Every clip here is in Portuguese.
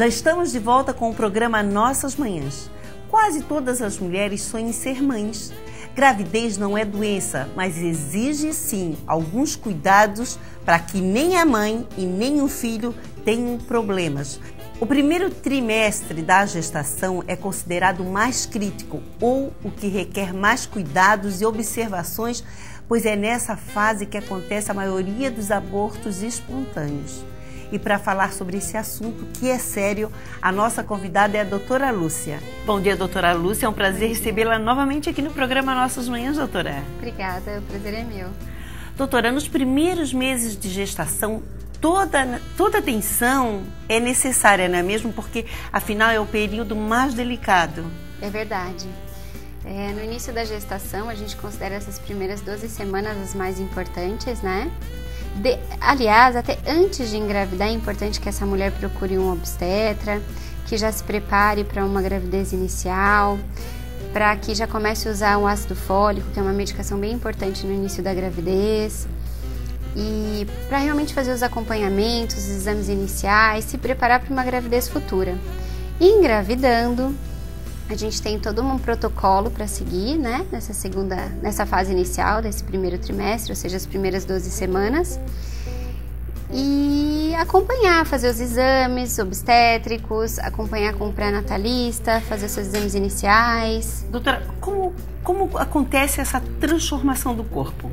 Já estamos de volta com o programa Nossas Manhãs. Quase todas as mulheres sonham em ser mães. Gravidez não é doença, mas exige sim alguns cuidados para que nem a mãe e nem o filho tenham problemas. O primeiro trimestre da gestação é considerado o mais crítico, ou o que requer mais cuidados e observações, pois é nessa fase que acontece a maioria dos abortos espontâneos. E para falar sobre esse assunto, que é sério, a nossa convidada é a doutora Lúcia. Bom dia, doutora Lúcia. É um prazer recebê-la novamente aqui no programa Nossas Manhãs, doutora. Obrigada, o prazer é meu. Doutora, nos primeiros meses de gestação, toda atenção é necessária, não é mesmo? Porque, afinal, é o período mais delicado. É verdade. No início da gestação, a gente considera essas primeiras 12 semanas as mais importantes, né? Aliás, até antes de engravidar é importante que essa mulher procure um obstetra, que já se prepare para uma gravidez inicial, para que já comece a usar o ácido fólico, que é uma medicação bem importante no início da gravidez, e para realmente fazer os acompanhamentos, os exames iniciais, se preparar para uma gravidez futura. E engravidando, a gente tem todo um protocolo para seguir, né, nessa fase inicial desse primeiro trimestre, ou seja, as primeiras 12 semanas, e acompanhar, fazer os exames obstétricos, acompanhar com o pré-natalista, fazer seus exames iniciais. Doutora, como acontece essa transformação do corpo?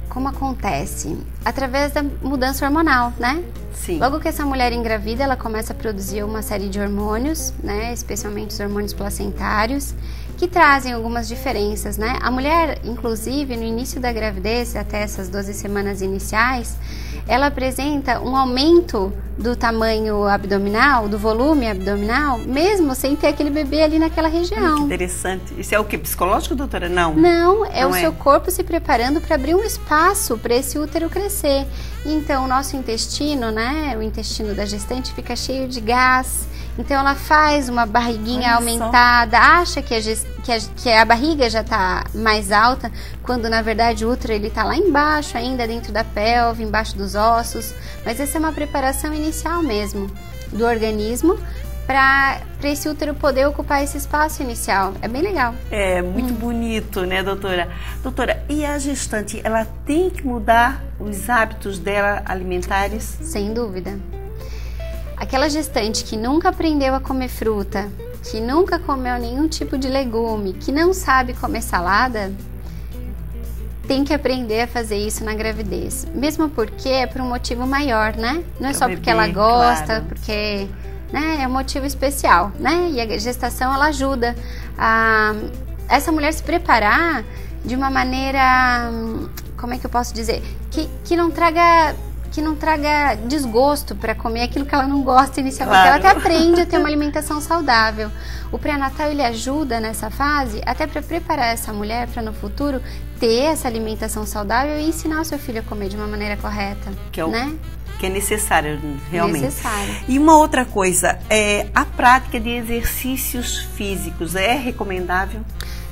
Como acontece? Através da mudança hormonal, né? Sim. Logo que essa mulher engravida, ela começa a produzir uma série de hormônios, né? Especialmente os hormônios placentários, que trazem algumas diferenças, né? A mulher, inclusive, no início da gravidez, até essas 12 semanas iniciais, ela apresenta um aumento do tamanho abdominal, do volume abdominal, mesmo sem ter aquele bebê ali naquela região. Que interessante. Isso é o que? Psicológico, doutora? Não. Não, é o seu corpo se preparando para abrir um espaço para esse útero crescer. Então, o nosso intestino, né, o intestino da gestante fica cheio de gás. Então, ela faz uma barriguinha aumentada, acha que a barriga já está mais alta, quando na verdade o útero está lá embaixo, ainda dentro da pelve, embaixo dos ossos. Mas essa é uma preparação inicial mesmo do organismo para esse útero poder ocupar esse espaço inicial. É bem legal. É muito bonito, né, doutora? Doutora, e a gestante, ela tem que mudar os hábitos dela alimentares? Sem dúvida. Aquela gestante que nunca aprendeu a comer fruta, que nunca comeu nenhum tipo de legume, que não sabe comer salada, tem que aprender a fazer isso na gravidez. Mesmo porque é por um motivo maior, né? Não é só porque ela gosta, claro. Porque, né, é um motivo especial, né? E a gestação, ela ajuda a essa mulher se preparar de uma maneira, como é que eu posso dizer? Que não traga desgosto para comer aquilo que ela não gosta inicialmente. Claro. Ela até aprende a ter uma alimentação saudável. O pré-natal, ele ajuda nessa fase até para preparar essa mulher para no futuro ter essa alimentação saudável e ensinar o seu filho a comer de uma maneira correta, né? Que é necessário, realmente. Necessário. E uma outra coisa, a prática de exercícios físicos é recomendável?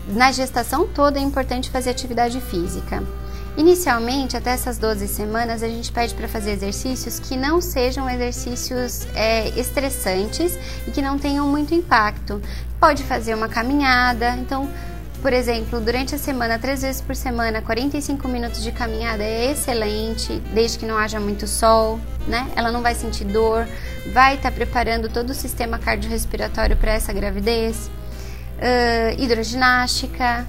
Na gestação toda é importante fazer atividade física. Inicialmente, até essas 12 semanas, a gente pede para fazer exercícios que não sejam exercícios estressantes e que não tenham muito impacto. Pode fazer uma caminhada, então, por exemplo, durante a semana, 3 vezes por semana, 45 minutos de caminhada é excelente, desde que não haja muito sol, né? Ela não vai sentir dor, vai estar preparando todo o sistema cardiorrespiratório para essa gravidez. Hidroginástica.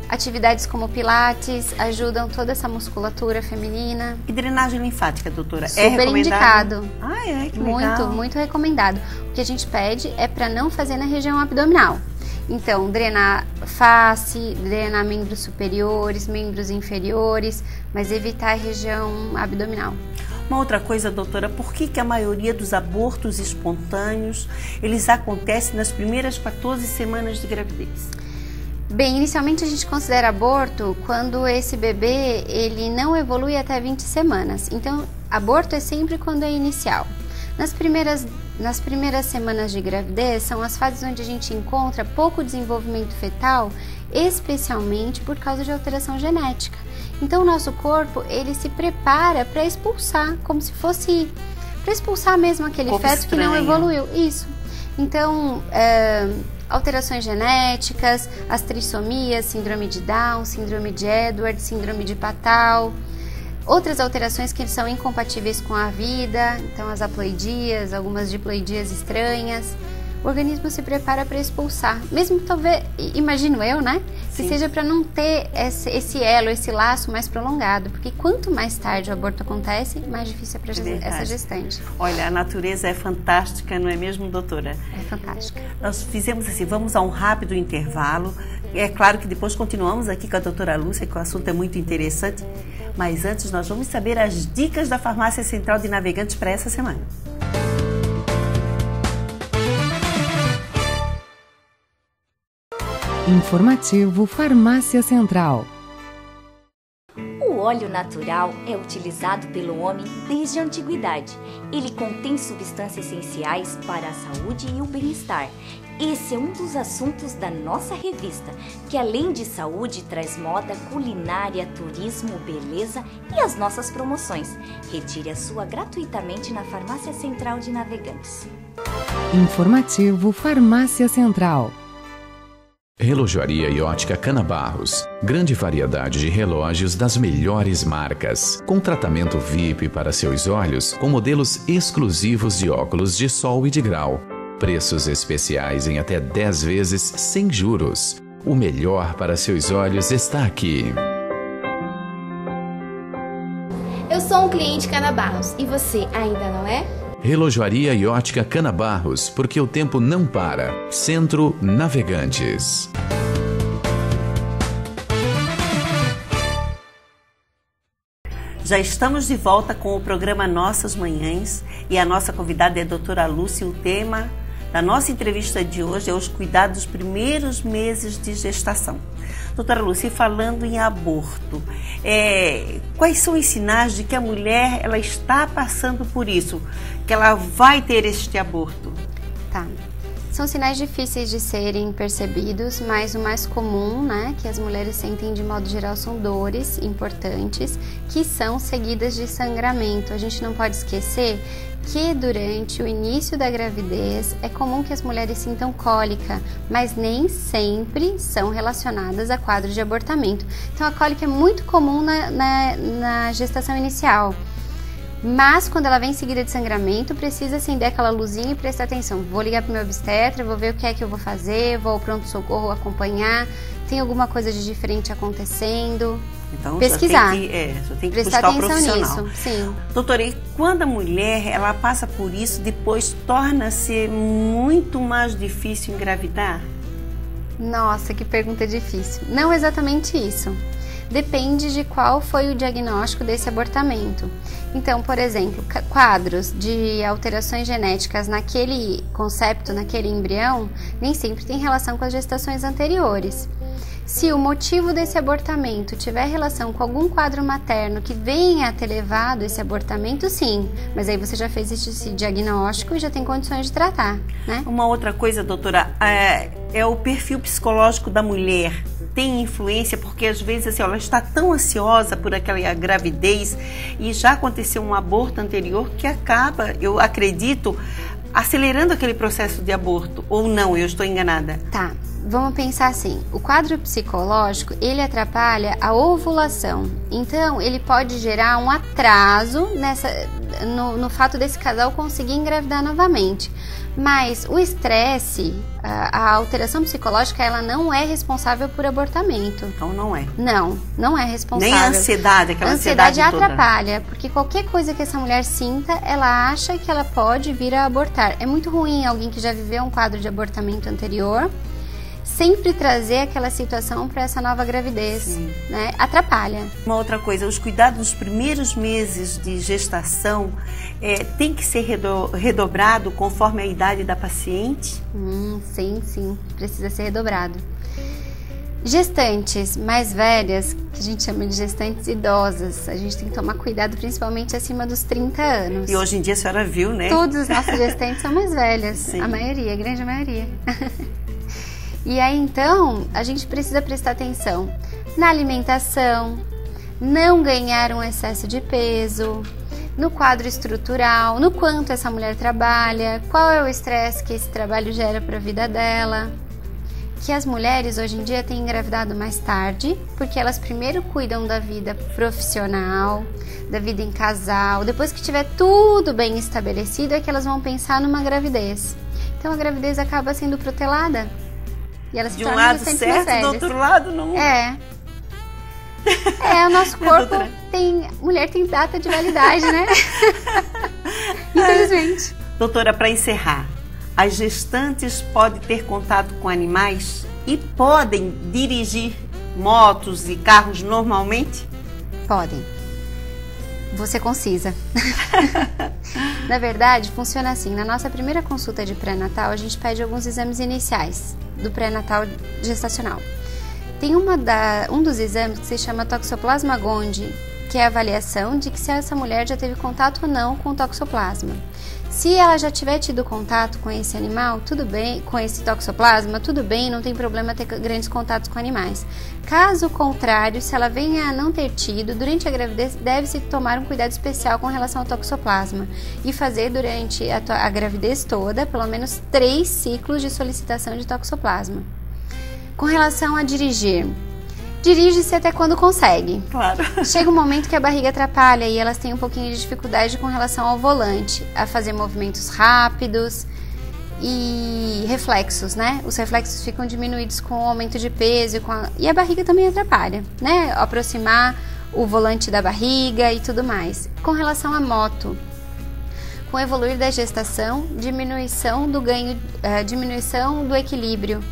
Atividades como pilates ajudam toda essa musculatura feminina. E drenagem linfática, doutora? Super indicado. Ah, é? Que muito, legal. Muito recomendado. O que a gente pede é para não fazer na região abdominal. Então, drenar face, drenar membros superiores, membros inferiores, mas evitar a região abdominal. Uma outra coisa, doutora, por que a maioria dos abortos espontâneos, eles acontecem nas primeiras 14 semanas de gravidez? Bem, inicialmente a gente considera aborto quando esse bebê ele não evolui até 20 semanas. Então, aborto é sempre quando é inicial. Nas primeiras semanas de gravidez são as fases onde a gente encontra pouco desenvolvimento fetal, especialmente por causa de alteração genética. Então, o nosso corpo ele se prepara para expulsar, como se fosse para expulsar mesmo aquele feto que não evoluiu. Isso. Então, alterações genéticas, as trissomias, síndrome de Down, síndrome de Edwards, síndrome de Patal, outras alterações que são incompatíveis com a vida, então as haploidias, algumas diploidias estranhas. O organismo se prepara para expulsar, mesmo talvez, imagino eu, né? Que seja para não ter esse elo, esse laço mais prolongado, porque quanto mais tarde o aborto acontece, mais difícil é para essa gestante. Olha, a natureza é fantástica, não é mesmo, doutora? É fantástica. Nós fizemos assim, vamos a um rápido intervalo. É claro que depois continuamos aqui com a doutora Lúcia, que o assunto é muito interessante, mas antes nós vamos saber as dicas da Farmácia Central de Navegantes para essa semana. Informativo Farmácia Central. O óleo natural é utilizado pelo homem desde a antiguidade. Ele contém substâncias essenciais para a saúde e o bem-estar. Esse é um dos assuntos da nossa revista, que além de saúde traz moda, culinária, turismo, beleza e as nossas promoções. Retire a sua gratuitamente na Farmácia Central de Navegantes. Informativo Farmácia Central. Relojoaria e ótica Canabarros. Grande variedade de relógios das melhores marcas. Com tratamento VIP para seus olhos, com modelos exclusivos de óculos de sol e de grau. Preços especiais em até 10 vezes sem juros. O melhor para seus olhos está aqui. Eu sou um cliente Canabarros e você ainda não é? Relojoaria e ótica Canabarros, porque o tempo não para. Centro Navegantes. Já estamos de volta com o programa Nossas Manhãs e a nossa convidada é a doutora Lúcia. O tema da nossa entrevista de hoje é os cuidados dos primeiros meses de gestação. Doutora Lúcia, falando em aborto, quais são os sinais de que a mulher ela está passando por isso, que ela vai ter este aborto? Tá. São sinais difíceis de serem percebidos, mas o mais comum, né, que as mulheres sentem de modo geral são dores importantes, que são seguidas de sangramento. A gente não pode esquecer que durante o início da gravidez é comum que as mulheres sintam cólica, mas nem sempre são relacionadas a quadro de abortamento. Então a cólica é muito comum na gestação inicial. Mas quando ela vem seguida de sangramento, precisa acender aquela luzinha e prestar atenção. Vou ligar para o meu obstetra, vou ver o que é que eu vou fazer, vou ao pronto-socorro acompanhar, tem alguma coisa de diferente acontecendo. Então, pesquisar, só tem que prestar buscar o atenção profissional. nisso, sim. Doutora, e quando a mulher ela passa por isso, depois torna-se muito mais difícil engravidar? Nossa, que pergunta difícil. Não exatamente isso. Depende de qual foi o diagnóstico desse abortamento. Então, por exemplo, quadros de alterações genéticas naquele concepto, naquele embrião, nem sempre tem relação com as gestações anteriores. Se o motivo desse abortamento tiver relação com algum quadro materno que venha a ter levado esse abortamento, sim. Mas aí você já fez esse diagnóstico e já tem condições de tratar, né? Uma outra coisa, doutora, é o perfil psicológico da mulher. Tem influência, porque às vezes assim, ela está tão ansiosa por aquela gravidez e já aconteceu um aborto anterior que acaba, eu acredito, acelerando aquele processo de aborto. Ou não, eu estou enganada? Tá. Vamos pensar assim, o quadro psicológico, ele atrapalha a ovulação, então ele pode gerar um atraso no fato desse casal conseguir engravidar novamente. Mas o estresse, a alteração psicológica, ela não é responsável por abortamento. Então não é? Não é responsável. Nem a ansiedade, aquela ansiedade toda. Atrapalha, porque qualquer coisa que essa mulher sinta, ela acha que ela pode vir a abortar. É muito ruim alguém que já viveu um quadro de abortamento anterior sempre trazer aquela situação para essa nova gravidez, né? Atrapalha. Uma outra coisa, os cuidados nos primeiros meses de gestação tem que ser redobrado conforme a idade da paciente? Sim, precisa ser redobrado. Gestantes mais velhas, que a gente chama de gestantes idosas, a gente tem que tomar cuidado principalmente acima dos 30 anos. E hoje em dia a senhora viu, né? Todos os nossos gestantes são mais velhas, Sim. A maioria, a grande maioria. E aí, então, a gente precisa prestar atenção na alimentação, não ganhar um excesso de peso, no quadro estrutural, no quanto essa mulher trabalha, qual é o estresse que esse trabalho gera para a vida dela. Que as mulheres hoje em dia têm engravidado mais tarde, porque elas primeiro cuidam da vida profissional, da vida em casal, depois que tiver tudo bem estabelecido é que elas vão pensar numa gravidez. Então a gravidez acaba sendo protelada e elas de um lado certo, do outro lado não. O nosso corpo tem... Mulher tem data de validade, né? Infelizmente. Doutora, para encerrar, as gestantes podem ter contato com animais e podem dirigir motos e carros normalmente? Podem. Vou ser concisa. Na verdade, funciona assim. Na nossa primeira consulta de pré-natal, a gente pede alguns exames iniciais do pré-natal gestacional. Tem um dos exames que se chama Toxoplasma gondii, que é a avaliação de que se essa mulher já teve contato ou não com o toxoplasma. Se ela já tiver tido contato com esse animal, tudo bem, com esse toxoplasma, tudo bem, não tem problema ter grandes contatos com animais. Caso contrário, se ela venha a não ter tido, durante a gravidez deve-se tomar um cuidado especial com relação ao toxoplasma e fazer durante a gravidez toda, pelo menos 3 ciclos de solicitação de toxoplasma. Com relação a dirigir, dirige-se até quando consegue. Claro. Chega um momento que a barriga atrapalha e elas têm um pouquinho de dificuldade com relação ao volante, a fazer movimentos rápidos e reflexos, né? Os reflexos ficam diminuídos com o aumento de peso e a barriga também atrapalha, né? Aproximar o volante da barriga e tudo mais. Com relação à moto, com o evoluir da gestação, diminuição do ganho, diminuição do equilíbrio.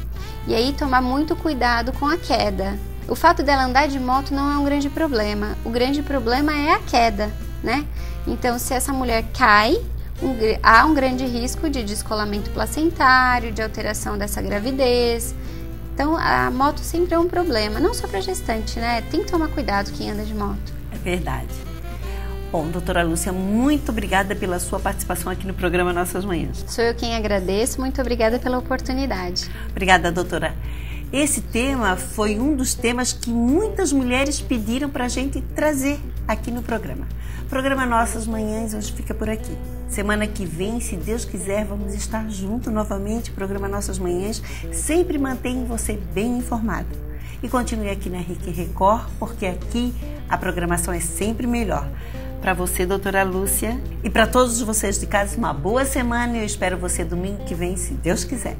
E aí tomar muito cuidado com a queda. O fato dela andar de moto não é um grande problema. O grande problema é a queda, né? Então, se essa mulher cai, há um grande risco de descolamento placentário, de alteração dessa gravidez. Então, a moto sempre é um problema, não só para gestante, né? Tem que tomar cuidado quem anda de moto. É verdade. Bom, doutora Lúcia, muito obrigada pela sua participação aqui no programa Nossas Manhãs. Sou eu quem agradeço, muito obrigada pela oportunidade. Obrigada, doutora. Esse tema foi um dos temas que muitas mulheres pediram para a gente trazer aqui no programa. O programa Nossas Manhãs hoje fica por aqui. Semana que vem, se Deus quiser, vamos estar juntos novamente. O programa Nossas Manhãs sempre mantém você bem informado. E continue aqui na RIC Record, porque aqui a programação é sempre melhor. Para você, doutora Lúcia, e para todos vocês de casa, uma boa semana e eu espero você domingo que vem, se Deus quiser.